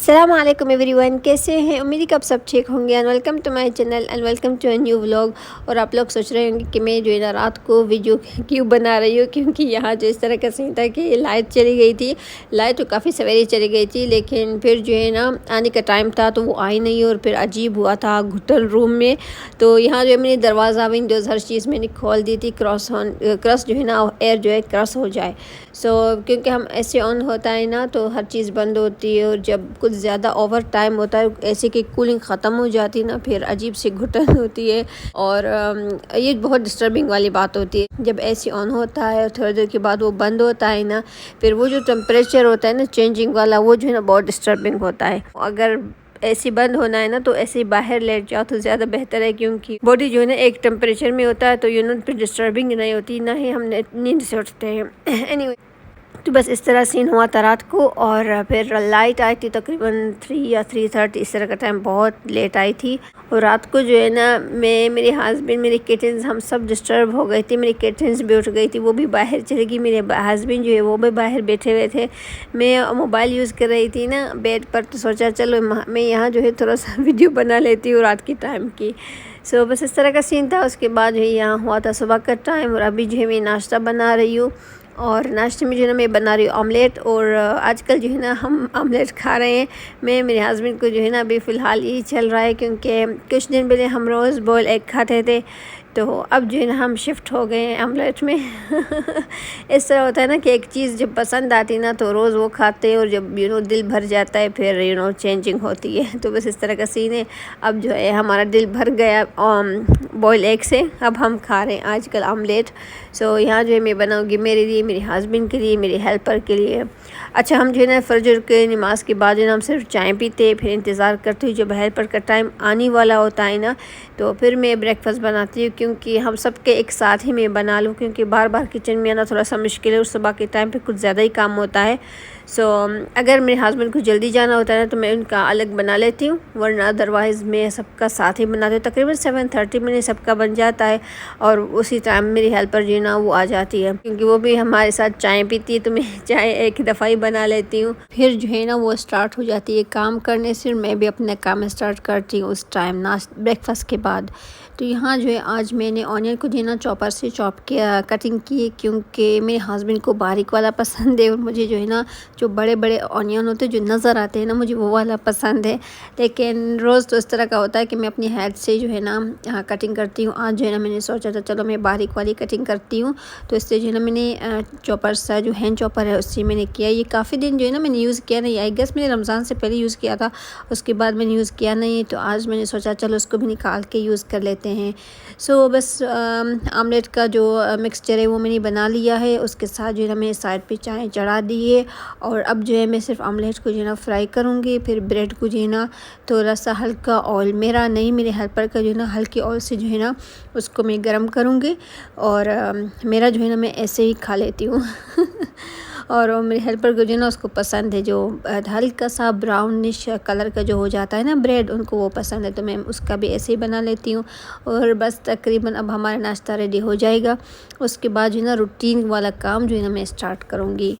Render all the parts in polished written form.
अस्सलाम वालेकुम एवरीवन, कैसे हैं? उम्मीद है कि आप सब ठीक होंगे and welcome to my channel and welcome to a new vlog. और आप लोग सोच रहे होंगे कि मैं जो है ना रात को वीडियो क्यों बना रही हूँ, क्योंकि यहाँ जो इस तरह का सीन था कि लाइट चली गई थी। लाइट तो काफ़ी सवेरे चली गई थी, लेकिन फिर जो है ना आने का टाइम था तो वो आई नहीं और फिर अजीब हुआ था घुटन रूम में। तो यहाँ जो है मैंने दरवाज़ा विंडोज़ हर चीज़ मैंने खोल दी थी, क्रॉस जो है ना एयर जो है क्रॉस हो जाए। क्योंकि हम ऐसे ऑन होता है ना तो हर चीज़ बंद होती है, और जब कुछ ज़्यादा ओवर टाइम होता है ऐसे कि कूलिंग ख़त्म हो जाती है ना, फिर अजीब सी घुटन होती है। और ये बहुत डिस्टर्बिंग वाली बात होती है जब एसी ऑन होता है और थोड़ी देर के बाद वो बंद होता है ना, फिर वो जो टेम्परेचर होता है ना चेंजिंग वाला, वो जो है ना बहुत डिस्टर्बिंग होता है। अगर ऐसी बंद होना है ना तो ऐसे ही बाहर लेट जाओ तो ज़्यादा बेहतर है, क्योंकि बॉडी जो है ना एक टेम्परेचर में होता है तो फिर डिस्टर्बिंग नहीं होती, ना ही हम नींद से उठते हैं। एनीवे तो बस इस तरह सीन हुआ था रात को। और फिर लाइट आई थी तकरीबन 3 या 3:30 इस तरह का टाइम, बहुत लेट आई थी। और रात को जो है ना मैं, मेरे हस्बैंड, मेरे किटन्स, हम सब डिस्टर्ब हो गए थे। मेरी किटन्स भी उठ गई थी, वो भी बाहर चली गई। मेरे हस्बैंड जो है वो भी बाहर बैठे हुए थे। मैं मोबाइल यूज़ कर रही थी ना बेड पर, तो सोचा चलो मैं यहाँ जो है थोड़ा सा वीडियो बना लेती हूँ रात की टाइम की। बस इस तरह का सीन था। उसके बाद जो है यहाँ हुआ था सुबह का टाइम, और अभी जो है मैं नाश्ता बना रही हूँ। और नाश्ते में जो है ना मैं बना रही हूँ ऑमलेट। और आजकल जो है ना हम ऑमलेट खा रहे हैं। मेरे हस्बैंड को जो है ना अभी फ़िलहाल यही चल रहा है, क्योंकि कुछ दिन पहले हम रोज़ बॉयल एग खाते थे, तो अब जो है ना हम शिफ्ट हो गए हैं ऑमलेट में। इस तरह होता है ना कि एक चीज़ जब पसंद आती ना तो रोज़ वो खाते हैं, और जब दिल भर जाता है फिर चेंजिंग होती है। तो बस इस तरह का सीन है। अब जो है हमारा दिल भर गया बॉयल एग से, अब हम खा रहे हैं आजकल ऑमलेट। यहाँ जो है मैं बनाऊँगी मेरे लिए, मेरे हस्बैंड के लिए, मेरे हेल्पर के लिए। अच्छा, हम जो है ना फजर के नमाज के बाद जो है ना हम सिर्फ चाय पीते, फिर इंतज़ार करते हुए जब हेल्पर का टाइम आने वाला होता है ना तो फिर मैं ब्रेकफास्ट बनाती हूँ, क्योंकि हम सब के एक साथ ही मैं बना लूँ, क्योंकि बार बार किचन में आना थोड़ा सा मुश्किल है और सुबह के टाइम पे कुछ ज़्यादा ही काम होता है। अगर मेरे हस्बैंड को जल्दी जाना होता है ना तो मैं उनका अलग बना लेती हूँ, वरना अदरवाइज़ मैं सबका साथ ही बनाती हूँ। तकरीबन 7:30 में सबका बन जाता है, और उसी टाइम मेरी हेल्पर जो है ना वो आ जाती है, क्योंकि वो भी हमारे साथ चाय पीती है, तो मैं चाय एक दफ़ा ही बना लेती हूँ। फिर जो है ना वो स्टार्ट हो जाती है काम करने से, मैं भी अपना काम स्टार्ट करती हूँ उस टाइम ब्रेकफास्ट के बाद। तो यहाँ जो है आज मैंने ऑनियन को जो है ना चॉपर से कटिंग की, क्योंकि मेरे हस्बैंड को बारीक वाला पसंद है, और मुझे जो है ना जो बड़े बड़े ऑनियन होते हैं जो नज़र आते हैं ना, मुझे वो वाला पसंद है। लेकिन रोज़ तो इस तरह का होता है कि मैं अपनी हाथ से जो है ना कटिंग करती हूँ। आज जो है ना मैंने सोचा था चलो मैं बारीक वाली कटिंग करती हूँ, तो इससे जो है ना मैंने चॉपर सा जो हैंड चॉपर है उससे मैंने किया। ये काफ़ी दिन जो है ना मैंने यूज़ किया नहीं, आई गेस मैंने रमज़ान से पहले यूज़ किया था, उसके बाद मैंने यूज़ किया नहीं, तो आज मैंने सोचा चलो उसको भी निकाल के यूज़ कर लेते हैं। बस आमलेट का जो मिक्सचर है वो मैंने बना लिया है। उसके साथ जो है ना मैंने साइड पे चाय चढ़ा दी है, और अब जो है मैं सिर्फ आमलेट को जो है ना फ्राई करूँगी। फिर ब्रेड को जो है ना थोड़ा सा हल्का ऑयल, मेरा नहीं मेरे हेल्पर का जो है ना हल्के ऑयल से जो है ना उसको मैं गर्म करूँगी, और मेरा जो है ना मैं ऐसे ही खा लेती हूँ। और मेरे हेल्पर को जो है ना उसको पसंद है जो हल्का सा ब्राउनिश कलर का जो हो जाता है ना ब्रेड, उनको वो पसंद है, तो मैं उसका भी ऐसे ही बना लेती हूँ। और बस तकरीबन अब हमारा नाश्ता रेडी हो जाएगा। उसके बाद जो है ना रूटीन वाला काम जो है ना मैं स्टार्ट करूँगी।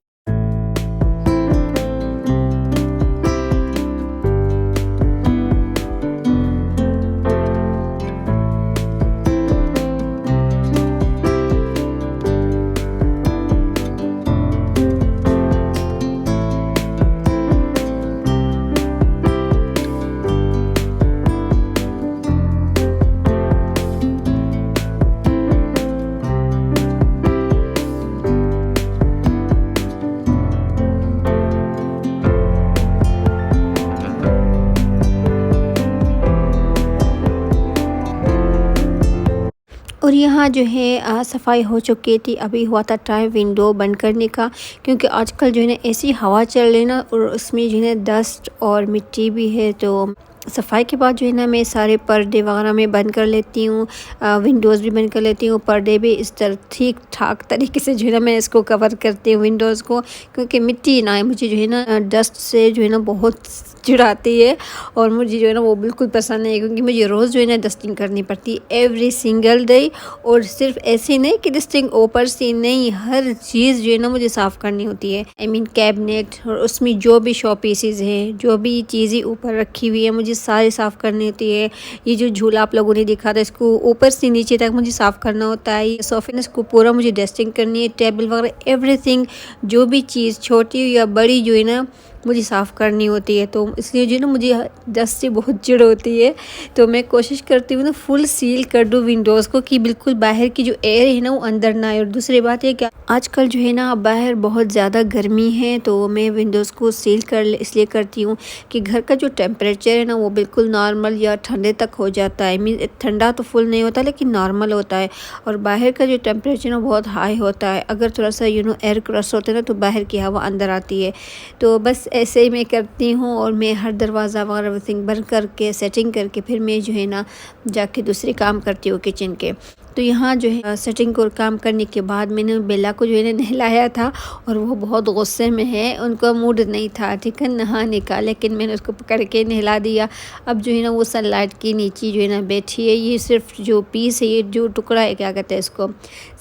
और यहाँ जो है सफाई हो चुकी थी, अभी हुआ था टाइम विंडो बंद करने का, क्योंकि आजकल जो है ना ऐसी हवा चल रही है ना, और उसमें जो है डस्ट और मिट्टी भी है, तो सफाई के बाद जो है ना मैं सारे पर्दे वगैरह मैं बंद कर लेती हूँ, विंडोज़ भी बंद कर लेती हूँ, पर्दे भी इस तरह ठीक ठाक तरीके से जो है ना मैं इसको कवर करती हूँ विंडोज़ को, क्योंकि मिट्टी ना है, मुझे जो है ना डस्ट से जो है ना बहुत चिढ़ाती है और मुझे जो है ना वो बिल्कुल पसंद नहीं है, क्योंकि मुझे रोज़ जो है ना डस्टिंग करनी पड़ती है एवरी सिंगल डे। और सिर्फ ऐसे नहीं कि डस्टिंग ऊपर से नहीं, हर चीज़ जो है ना मुझे साफ़ करनी होती है। आई मीन कैबिनेट और उसमें जो भी शो पीसेज हैं, जो भी चीज़ें ऊपर रखी हुई है, मुझे सारी साफ़ करनी होती है। ये जो झूला आप लोगों ने देखा था, इसको ऊपर से नीचे तक मुझे साफ़ करना होता है। सोफे ने इसको पूरा मुझे डस्टिंग करनी है, टेबल वगैरह एवरीथिंग, जो भी चीज़ छोटी या बड़ी जो है ना मुझे साफ़ करनी होती है। तो इसलिए जो है ना मुझे डस्ट से बहुत चिढ़ होती है, तो मैं कोशिश करती हूँ ना फुल सील कर दूँ विंडोज़ को, कि बिल्कुल बाहर की जो एयर है ना वो अंदर ना आए। और दूसरी बात है कि आजकल जो है ना बाहर बहुत ज़्यादा गर्मी है, तो मैं विंडोज़ को सील कर इसलिए करती हूँ कि घर का जो टेम्परेचर है ना वो बिल्कुल नॉर्मल या ठंडे तक हो जाता है। मीन ठंडा तो फुल नहीं होता लेकिन नॉर्मल होता है, और बाहर का जो टेम्परेचर ना बहुत हाई होता है। अगर थोड़ा सा एयर क्रॉस होता है ना तो बाहर की हवा अंदर आती है। तो बस ऐसे ही मैं करती हूँ, और मैं हर दरवाज़ा वगैरह एवरीथिंग बंद करके सेटिंग करके फिर मैं जो है ना जाके दूसरे काम करती हूँ किचन के। तो यहाँ जो है सेटिंग और काम करने के बाद मैंने बेला को जो है ना नहलाया था, और वो बहुत गुस्से में है, उनका मूड नहीं था ठीक है नहाने का, लेकिन मैंने उसको पकड़ के नहला दिया। अब जो है ना वो सनलाइट के नीचे जो है ना बैठी है। ये सिर्फ जो पीस है, ये जो टुकड़ा है क्या कहते हैं इसको,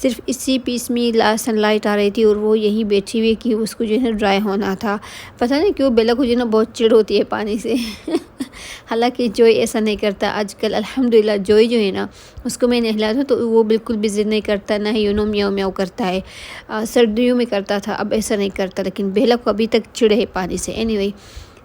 सिर्फ इसी पीस में सनलाइट आ रही थी, और वो यही बैठी हुई कि उसको जो है ना ड्राई होना था। पता नहीं क्यों बेला को जो है ना बहुत चिढ़ होती है पानी से हालांकि जोई ऐसा नहीं करता आजकल, अल्हम्दुलिल्लाह। जोई जो है ना उसको मैं नहला था तो वो बिल्कुल भी ज़िद नहीं करता, ना ही म्याऊ म्याऊ करता है। सर्दियों में करता था, अब ऐसा नहीं करता, लेकिन बेला को अभी तक चिढ़ है पानी से। एनीवे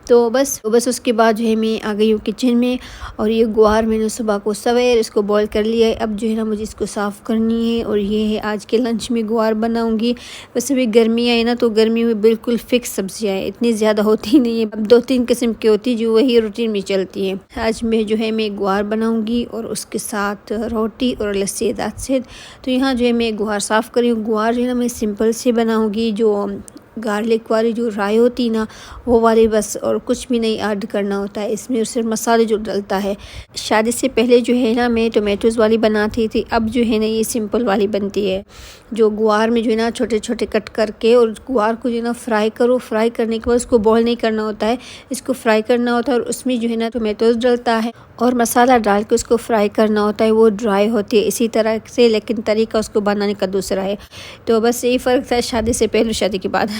तो बस उसके बाद जो है मैं आ गई हूँ किचन में, और ये गुआर मैंने सुबह को सवेर इसको बॉईल कर लिया है। अब जो है ना मुझे इसको साफ़ करनी है, और ये है आज के लंच में गुआर बनाऊंगी। वैसे भी गर्मियाँ है ना, तो गर्मी में बिल्कुल फ़िक्स सब्जियाँ हैं, इतनी ज़्यादा होती नहीं है, अब 2-3 किस्म की होती जो वही रूटीन में चलती है। आज में जो है मैं गुआर बनाऊँगी और उसके साथ रोटी और लस्सी दैट्स इट। तो यहाँ जो है मैं गुआर साफ़ करी हूँ। गुआर जो है ना मैं सिंपल से बनाऊँगी, जो गार्लिक वाली जो राई होती ना वो वाली बस, और कुछ भी नहीं ऐड करना होता है इसमें, सिर्फ मसाले जो डलता है। शादी से पहले जो है ना मैं टोमेटोज़ वाली बनाती थी, अब जो है ना ये सिंपल वाली बनती है। जो गुआर में जो है ना छोटे छोटे कट करके, और गुआर को जो है ना फ्राई करो, फ्राई करने के बाद उसको बॉईल नहीं करना होता है, इसको फ्राई करना होता है, और उसमें जो है ना टोमेटोज़ डलता है और मसाला डाल के उसको फ्राई करना होता है। वो ड्राई होती है इसी तरह से, लेकिन तरीका उसको बनाने का दूसरा है। तो बस यही फ़र्क था शादी से पहले शादी के बाद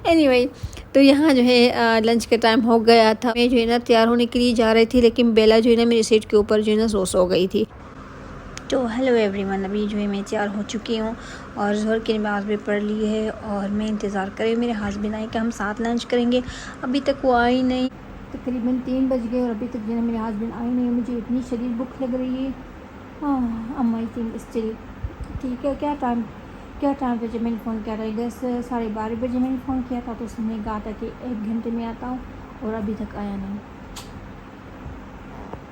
एनीवे तो यहाँ जो है लंच का टाइम हो गया था। मैं जो है ना तैयार होने के लिए जा रही थी, लेकिन बेला जो है ना मेरी सीट के ऊपर जो है ना सो गई थी। तो हेलो एवरीवन, अभी जो है मैं तैयार हो चुकी हूँ और ज़ोहर की नमाज़ भी पढ़ ली है, और मैं इंतज़ार करें मेरे हस्बैंड आए कि हम साथ लंच करेंगे। अभी तक वो आई नहीं, तकरीबन 3 बज गए और अभी तक जो है मेरे हस्बैंड आए नहीं। मुझे इतनी शदीद भूख लग रही है। हाँ आई थिंक स्टिल ठीक है। क्या टाइम पे जब मैंने फ़ोन किया था, 10-12:30 बजे मैंने फ़ोन किया था, तो उसने कहा था कि 1 घंटे में आता हूँ, और अभी तक आया नहीं।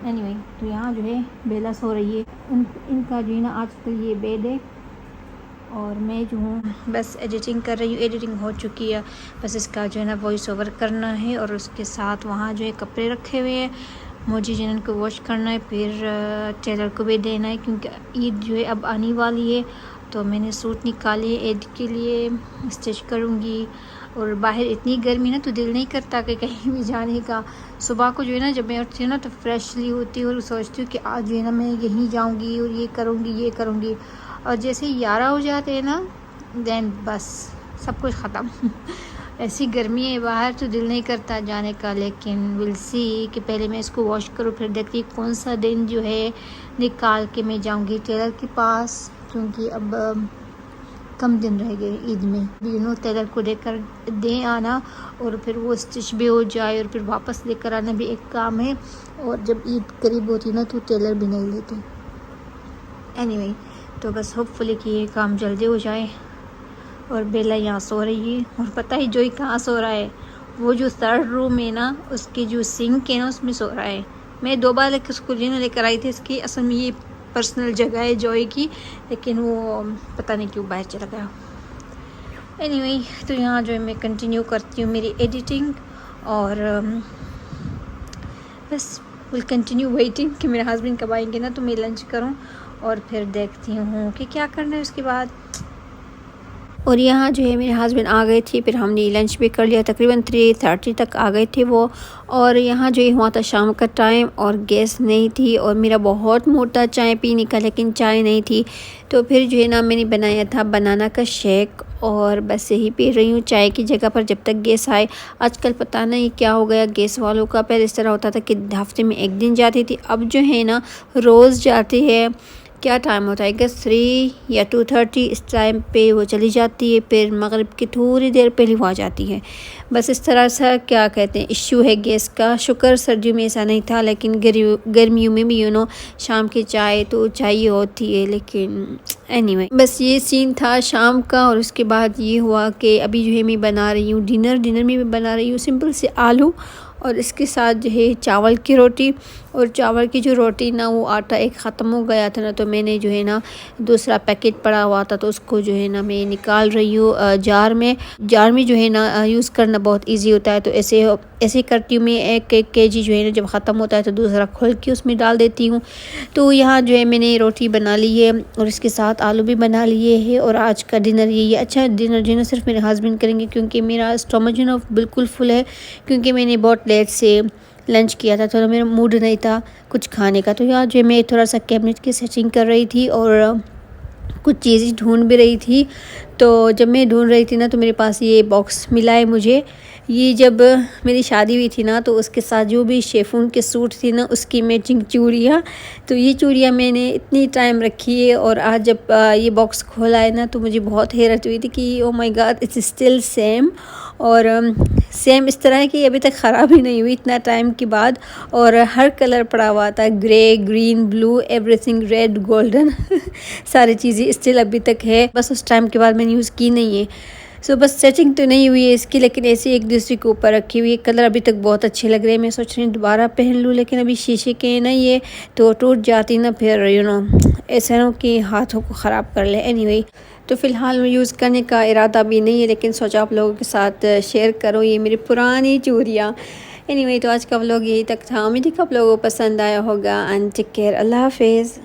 एनीवे तो यहाँ जो है बेला सो रही है, इनका जो है ना आजकल ये बेड है, और मैं जो हूँ बस एडिटिंग कर रही हूँ। एडिटिंग हो चुकी है, बस इसका जो है ना वॉइस ओवर करना है, और उसके साथ वहाँ जो है कपड़े रखे हुए हैं मुझे जिन को वॉश करना है, फिर टेलर को भी देना है, क्योंकि ईद जो है अब आने वाली है। तो मैंने सूट निकाले ईद के लिए, स्टिच करूँगी। और बाहर इतनी गर्मी ना, तो दिल नहीं करता कि कहीं भी जाने का। सुबह को जो है ना जब मैं उठती हूँ ना तो फ्रेशली होती हूँ, और सोचती हूँ कि आज जो है ना मैं यहीं जाऊँगी और ये करूँगी, और जैसे 11 हो जाते हैं ना, देन बस सब कुछ ख़त्म ऐसी गर्मी है बाहर, तो दिल नहीं करता जाने का। लेकिन विल सी कि पहले मैं इसको वॉश करूँ, फिर देखती कौन सा दिन जो है निकाल के मैं जाऊँगी टेलर के पास, क्योंकि अब कम दिन रह गए ईद में। टेलर को लेकर दे आना, और फिर वो स्टिच भी हो जाए, और फिर वापस लेकर आना भी एक काम है, और जब ईद करीब होती ना तो टेलर भी नहीं लेते। एनीवे तो बस होपफुली कि ये काम जल्दी हो जाए। और बेला यहाँ सो रही है, और पता ही जोई कहाँ सो रहा है, वो जो 3rd रूम है ना उसकी जो सिंक है ना उसमें सो रहा है। मैं 2 बार उसको लेकर आई थी, इसकी असल में ये पर्सनल जगह है जॉय की, लेकिन वो पता नहीं क्यों बाहर चला गया। एनीवे तो यहाँ जो है मैं कंटिन्यू करती हूँ मेरी एडिटिंग, और बस विल कंटिन्यू वेटिंग कि मेरे हस्बैंड कब आएंगे ना, तो मैं लंच करूँ और फिर देखती हूँ कि क्या करना है उसके बाद। और यहाँ जो है मेरे हस्बैंड आ गए थे, फिर हमने लंच भी कर लिया, तकरीबन 3:30 तक आ गए थे वो। और यहाँ जो है हुआ था शाम का टाइम और गैस नहीं थी, और मेरा बहुत मोटा चाय पीने का, लेकिन चाय नहीं थी। तो फिर जो है ना मैंने बनाया था बनाना का शेक, और बस यही पी रही हूँ चाय की जगह पर जब तक गैस आए। आजकल पता नहीं क्या हो गया गैस वालों का, पहले इस तरह होता था कि हफ्ते में 1 दिन जाती थी, अब जो है ना रोज़ जाती है। क्या टाइम होता है कि 3 या 2:30 इस टाइम पे वो चली जाती है, फिर मगरिब की थोड़ी देर पहले वो आ जाती है। बस इस तरह से क्या कहते हैं इश्यू है गैस का। शुक्र सर्दियों में ऐसा नहीं था, लेकिन गर्मियों में भी शाम की चाय तो चाहिए होती है। लेकिन एनीवे बस ये सीन था शाम का। और उसके बाद ये हुआ कि अभी जो है मैं बना रही हूँ डिनर में मैं बना रही हूँ सिंपल से आलू, और इसके साथ जो है चावल की रोटी। और चावल की जो रोटी ना वो आटा एक ख़त्म हो गया था ना, तो मैंने जो है ना दूसरा पैकेट पड़ा हुआ था, तो उसको जो है ना मैं निकाल रही हूँ जार में जो है ना यूज़ करना बहुत इजी होता है। तो ऐसे करती हूँ मैं, 1 केजी जो है ना जब ख़त्म होता है तो दूसरा खोल के उसमें डाल देती हूँ। तो यहाँ जो है मैंने रोटी बना ली है और इसके साथ आलू भी बना लिए हैं। और आज का डिनर यही है। अच्छा, डिनर जो है ना सिर्फ मेरे हस्बैंड करेंगे, क्योंकि मेरा स्टमक जो है ना बिल्कुल फुल है, क्योंकि मैंने बहुत लेट से लंच किया था, थोड़ा मेरा मूड नहीं था कुछ खाने का। तो यहाँ जो मैं थोड़ा सा कैबिनेट की सेटिंग कर रही थी और कुछ चीज़ें ढूंढ भी रही थी। तो जब मैं ढूंढ रही थी ना, तो मेरे पास ये बॉक्स मिला है मुझे। ये जब मेरी शादी हुई थी ना, तो उसके साथ जो भी शेफून के सूट थी ना, उसकी मैचिंग चूड़ियाँ। तो ये चूड़ियाँ मैंने इतनी टाइम रखी है, और आज जब ये बॉक्स खोला है ना, तो मुझे बहुत हैरत हुई थी कि oh my God, it's still same. और सेम इस तरह है कि अभी तक ख़राब ही नहीं हुई इतना टाइम के बाद। और हर कलर पड़ा हुआ था, grey, green, blue, everything, red, golden सारी चीज़ें स्टिल अभी तक है, बस उस टाइम के बाद मैंने यूज़ की नहीं है। सो बस सेटिंग तो नहीं हुई है इसकी, लेकिन ऐसे एक दूसरे के ऊपर रखी हुई है। कलर अभी तक बहुत अच्छे लग रहे हैं। मैं सोच रही हूँ दोबारा पहन लूँ, लेकिन अभी शीशे के नहीं है तो टूट जाती ना, फिर ऐसा ना कि हाथों को ख़राब कर ले। एनीवे तो फ़िलहाल मैं यूज़ करने का इरादा भी नहीं है, लेकिन सोचा आप लोगों के साथ शेयर करो ये मेरी पुरानी चूड़ियाँ। एनीवे तो आज का व्लॉग यही तक था। उम्मीद है कि आप लोगों को पसंद आया होगा। एंड टेक केयर, अल्लाह हाफिज़।